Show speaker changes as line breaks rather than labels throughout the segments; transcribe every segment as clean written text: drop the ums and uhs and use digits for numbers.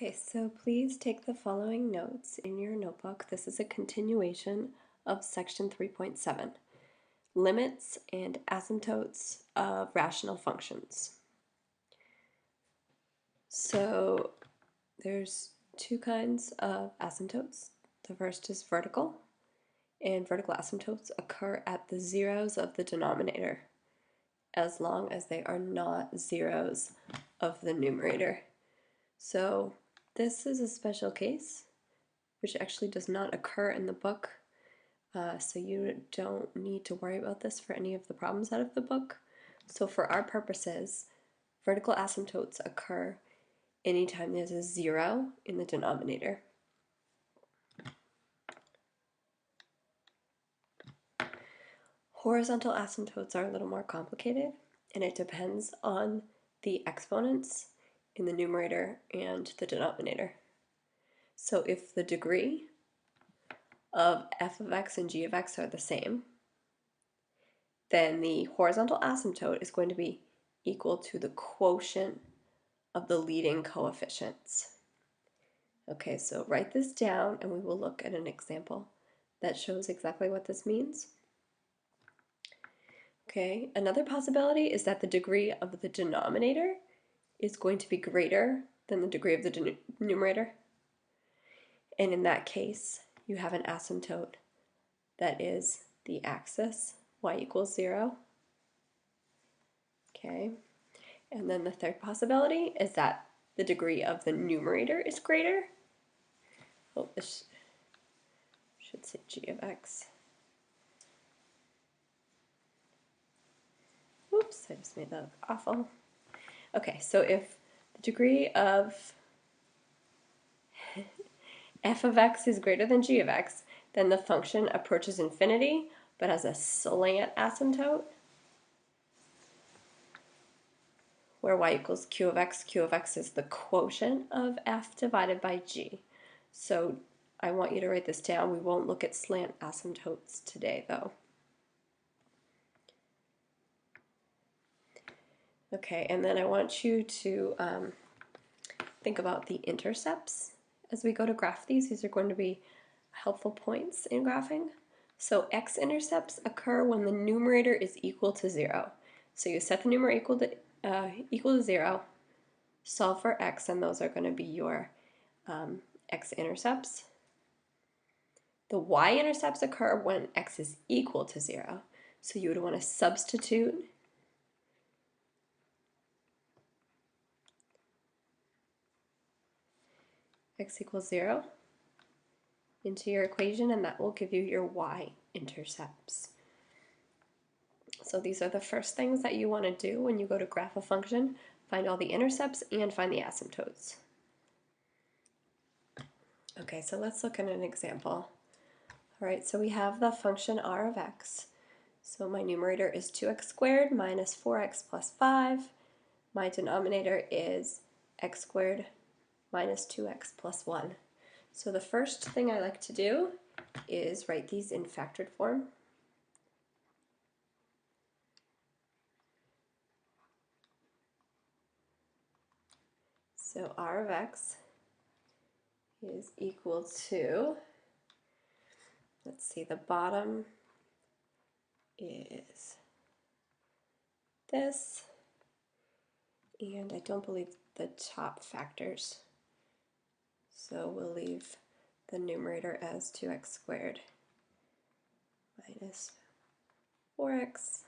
Okay, so please take the following notes in your notebook. This is a continuation of section 3.7, limits and asymptotes of rational functions. So there's two kinds of asymptotes. The first is vertical, and vertical asymptotes occur at the zeros of the denominator, as long as they are not zeros of the numerator. So this is a special case, which actually does not occur in the book, so you don't need to worry about this for any of the problems out of the book. So for our purposes, vertical asymptotes occur anytime there's a zero in the denominator. Horizontal asymptotes are a little more complicated, and it depends on the exponents in the numerator and the denominator. So if the degree of f of x and g of x are the same, then the horizontal asymptote is going to be equal to the quotient of the leading coefficients. Okay, so write this down and we will look at an example that shows exactly what this means. Okay, another possibility is that the degree of the denominator is going to be greater than the degree of the numerator. And in that case, you have an asymptote that is the axis, y equals 0. Okay, and then the third possibility is that the degree of the numerator is greater. Oh, this should say g of x. Oops, I just made that look awful. Okay, so if the degree of f of x is greater than g of x, then the function approaches infinity but has a slant asymptote where y equals q of x. Q of x is the quotient of f divided by g. So I want you to write this down. We won't look at slant asymptotes today, though. Okay, and then I want you to think about the intercepts as we go to graph these. These are going to be helpful points in graphing. So x-intercepts occur when the numerator is equal to 0. So you set the numerator equal to 0, solve for x, and those are going to be your x-intercepts. The y-intercepts occur when x is equal to 0. So you would want to substitute x equals 0 into your equation, and that will give you your y-intercepts. So these are the first things that you want to do when you go to graph a function. Find all the intercepts and find the asymptotes. Okay, so let's look at an example. All right, so we have the function r of x. So my numerator is 2x squared minus 4x plus 5. My denominator is x squared minus 2x plus 1. So the first thing I like to do is write these in factored form. So r of x is equal to, let's see, the bottom is this, and I don't believe the top factors. So we'll leave the numerator as 2x squared minus 4x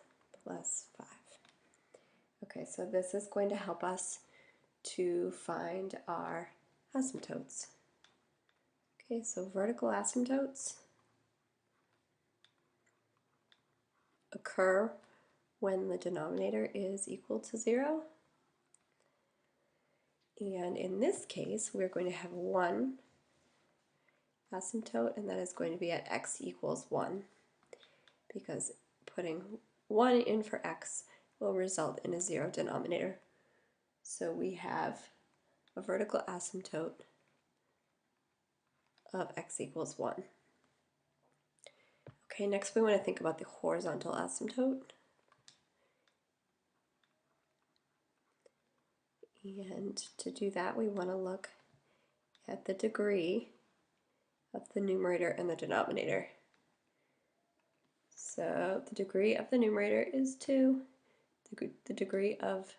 plus 5. Okay, so this is going to help us to find our asymptotes. Okay, so vertical asymptotes occur when the denominator is equal to 0. And in this case, we're going to have one asymptote, and that is going to be at x equals 1, because putting 1 in for x will result in a 0 denominator. So we have a vertical asymptote of x equals 1. Okay, next we want to think about the horizontal asymptote. And to do that, we want to look at the degree of the numerator and the denominator. So the degree of the numerator is 2, the degree of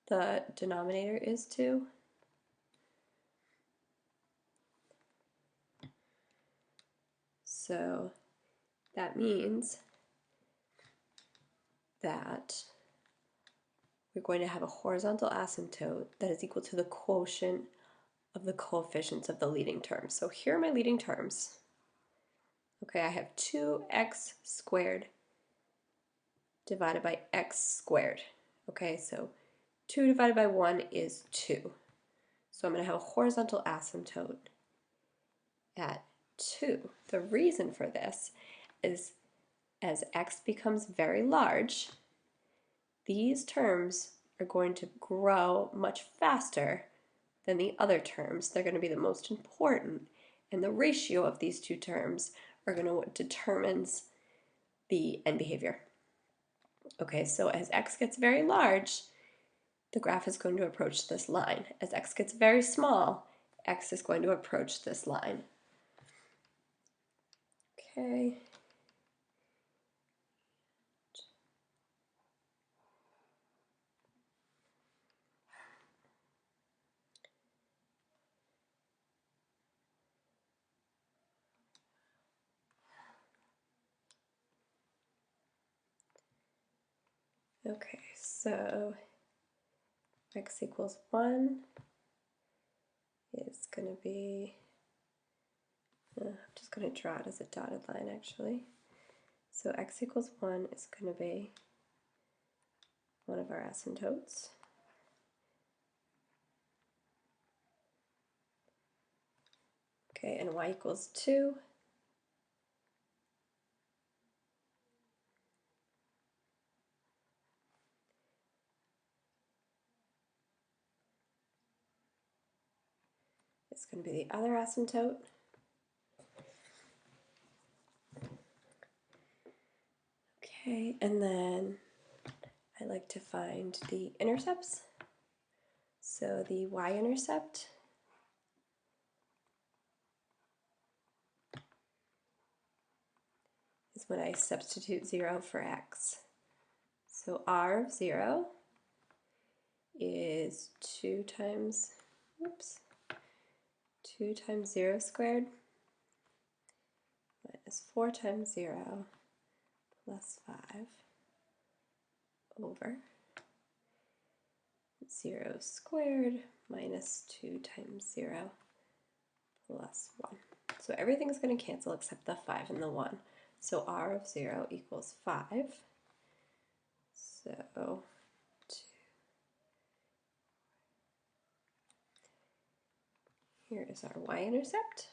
the denominator is 2. So that means that we're going to have a horizontal asymptote that is equal to the quotient of the coefficients of the leading terms. So here are my leading terms. Okay, I have 2x squared divided by x squared. Okay, so 2 divided by 1 is 2. So I'm going to have a horizontal asymptote at 2. The reason for this is as x becomes very large, these terms are going to grow much faster than the other terms. They're going to be the most important, and the ratio of these two terms are going to determines the end behavior. Okay, so as x gets very large, the graph is going to approach this line. As x gets very small, x is going to approach this line. Okay. Okay, so x equals 1 is going to be, I'm just going to draw it as a dotted line actually. So x equals 1 is going to be one of our asymptotes. Okay, and y equals 2. It's going to be the other asymptote. Okay, and then I like to find the intercepts. So the y-intercept is when I substitute 0 for x. So r of 0 is 2 times 0 squared minus 4 times 0 plus 5 over 0 squared minus 2 times 0 plus 1. So everything's going to cancel except the 5 and the 1. So r of 0 equals 5. So here is our y-intercept.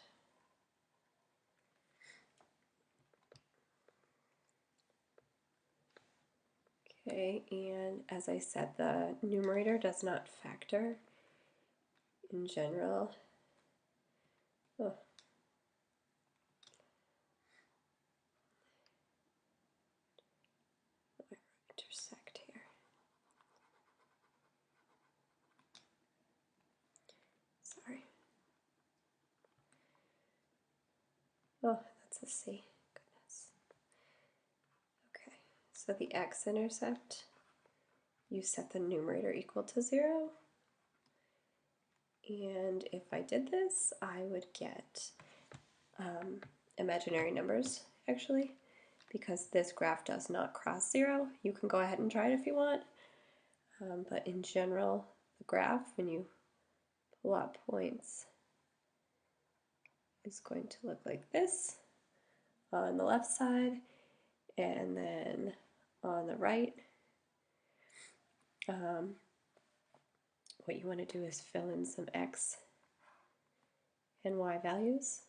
Okay, and as I said, the numerator does not factor in general. Oh. Intersect here. Sorry. Oh, that's a C. Goodness. Okay, so the x-intercept, you set the numerator equal to 0. And if I did this, I would get imaginary numbers, actually, because this graph does not cross 0. You can go ahead and try it if you want, but in general, the graph, when you pull out points, is going to look like this on the left side, and then on the right, what you want to do is fill in some x and y values.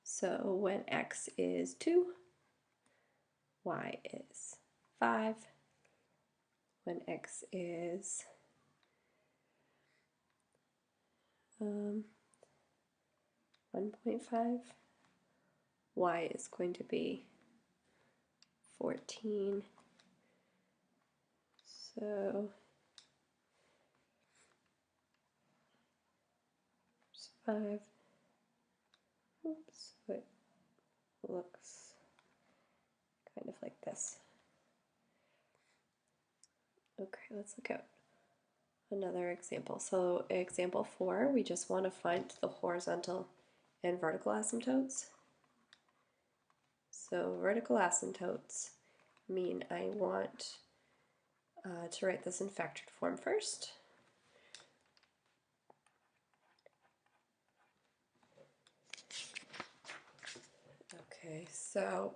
So when x is 2, y is 5. When x is 1.5, y is going to be 14. So 5. Oops, it looks kind of like this. Okay, let's look at another example. So example 4, we just want to find the horizontal and vertical asymptotes. So vertical asymptotes mean I want to write this in factored form first. Okay, so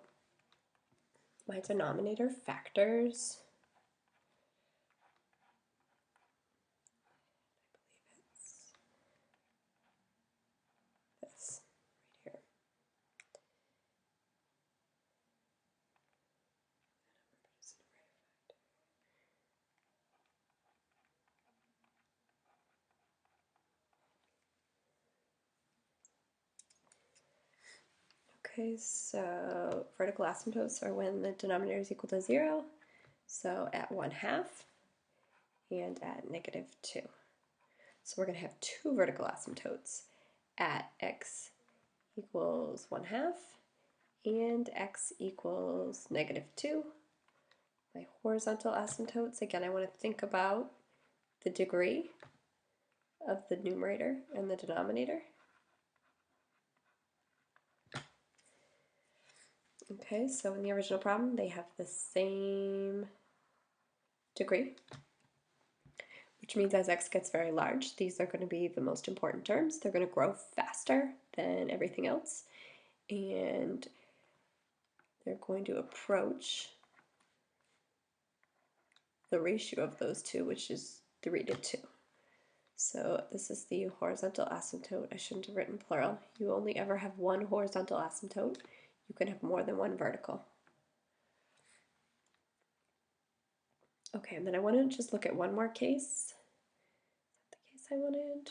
my denominator factors, I believe it's this right here. Okay, so vertical asymptotes are when the denominator is equal to 0, so at 1/2 and at -2. So we're going to have two vertical asymptotes at x equals 1/2 and x equals -2. My horizontal asymptotes, again, I want to think about the degree of the numerator and the denominator. Okay, so in the original problem, they have the same degree, which means as x gets very large, these are going to be the most important terms. They're going to grow faster than everything else, and they're going to approach the ratio of those two, which is 3 to 2. So this is the horizontal asymptote. I shouldn't have written plural. You only ever have one horizontal asymptote. You can have more than one vertical. Okay, and then I want to just look at one more case. Is that the case I wanted?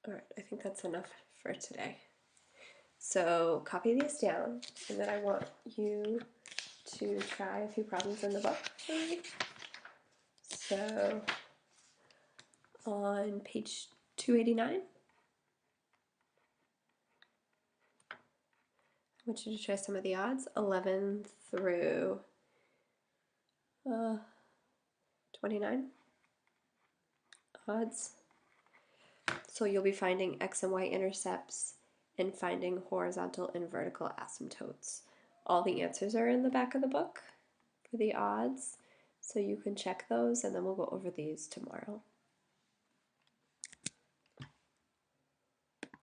All right, I think that's enough for today. So copy these down, and then I want you to try a few problems in the book for me. So on page 289, I want you to try some of the odds, 11 through 29 odds. So you'll be finding x and y intercepts and finding horizontal and vertical asymptotes. All the answers are in the back of the book for the odds, so you can check those, and then we'll go over these tomorrow.